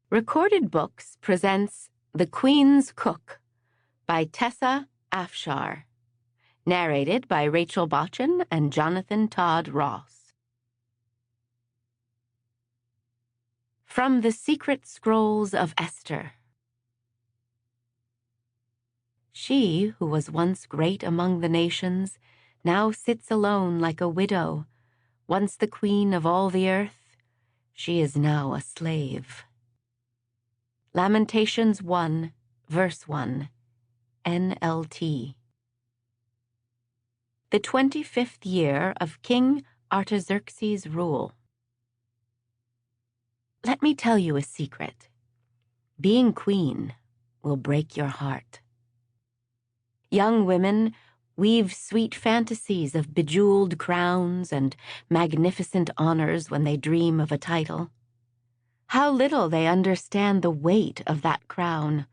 Recorded Books presents The Queen's Cook by Tessa Afshar, narrated by Rachel Botchan and Jonathan Todd Ross. From the Secret Scrolls of Esther. She, who was once great among the nations, now sits alone like a widow. Once the queen of all the earth, she is now a slave. Lamentations 1, verse 1, NLT. The 25th year of King Artaxerxes' rule. Let me tell you a secret. Being queen will break your heart. Young women weave sweet fantasies of bejeweled crowns and magnificent honors when they dream of a title. How little they understand the weight of that crown,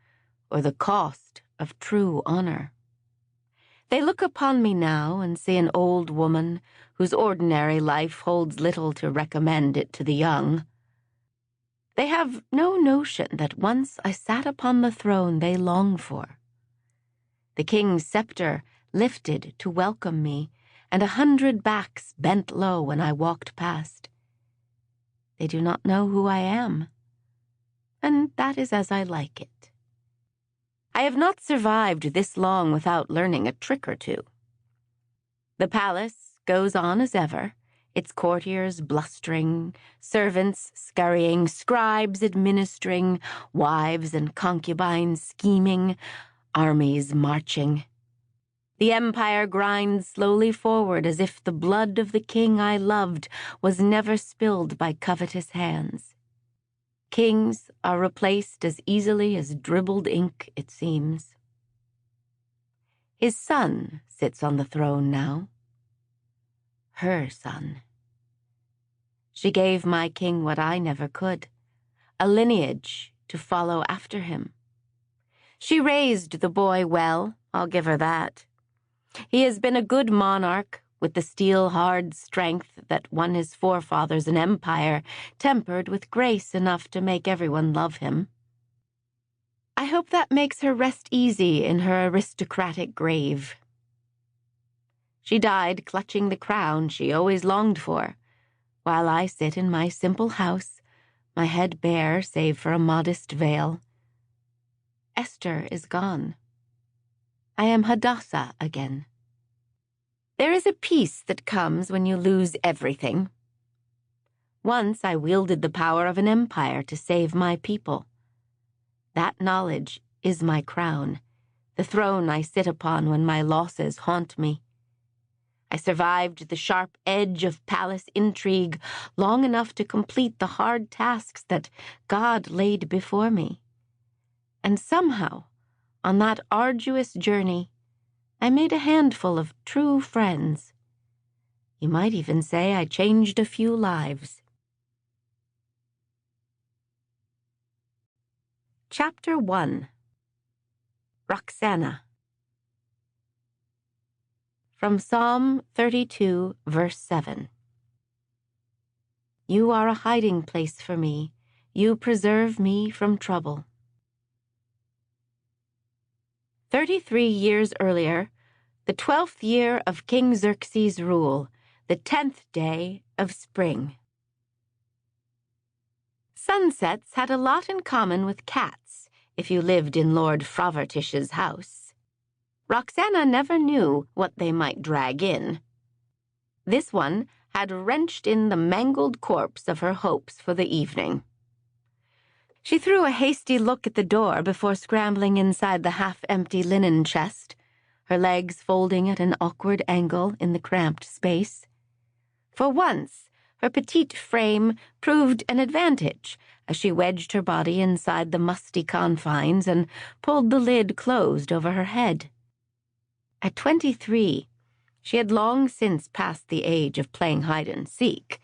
or the cost of true honor. They look upon me now and see an old woman whose ordinary life holds little to recommend it to the young. They have no notion that once I sat upon the throne they long for. The king's scepter lifted to welcome me, and 100 backs bent low when I walked past. They do not know who I am, and that is as I like it. I have not survived this long without learning a trick or two. The palace goes on as ever, its courtiers blustering, servants scurrying, scribes administering, wives and concubines scheming, armies marching. The empire grinds slowly forward as if the blood of the king I loved was never spilled by covetous hands. Kings are replaced as easily as dribbled ink, it seems. His son sits on the throne now. Her son. She gave my king what I never could, a lineage to follow after him. She raised the boy well, I'll give her that. He has been a good monarch, with the steel-hard strength that won his forefathers an empire, tempered with grace enough to make everyone love him. I hope that makes her rest easy in her aristocratic grave. She died clutching the crown she always longed for, while I sit in my simple house, my head bare save for a modest veil. Esther is gone. I am Hadassah again. There is a peace that comes when you lose everything. Once I wielded the power of an empire to save my people. That knowledge is my crown, the throne I sit upon when my losses haunt me. I survived the sharp edge of palace intrigue long enough to complete the hard tasks that God laid before me. And somehow, on that arduous journey, I made a handful of true friends. You might even say I changed a few lives. Chapter 1. Roxannah. From Psalm 32, verse 7. You are a hiding place for me. You preserve me from trouble. 33 years earlier, the 12th year of King Xerxes' rule, the 10th day of spring. Sunsets had a lot in common with cats if you lived in Lord Frovertish's house. Roxannah never knew what they might drag in. This one had wrenched in the mangled corpse of her hopes for the evening. She threw a hasty look at the door before scrambling inside the half-empty linen chest, her legs folding at an awkward angle in the cramped space. For once, her petite frame proved an advantage as she wedged her body inside the musty confines and pulled the lid closed over her head. At 23, she had long since passed the age of playing hide-and-seek,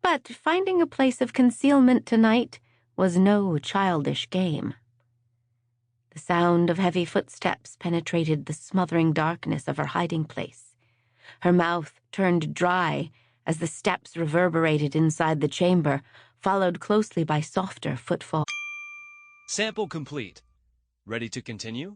but finding a place of concealment tonight was no childish game. The sound of heavy footsteps penetrated the smothering darkness of her hiding place. Her mouth turned dry as the steps reverberated inside the chamber, followed closely by softer footfalls. Sample complete. Ready to continue?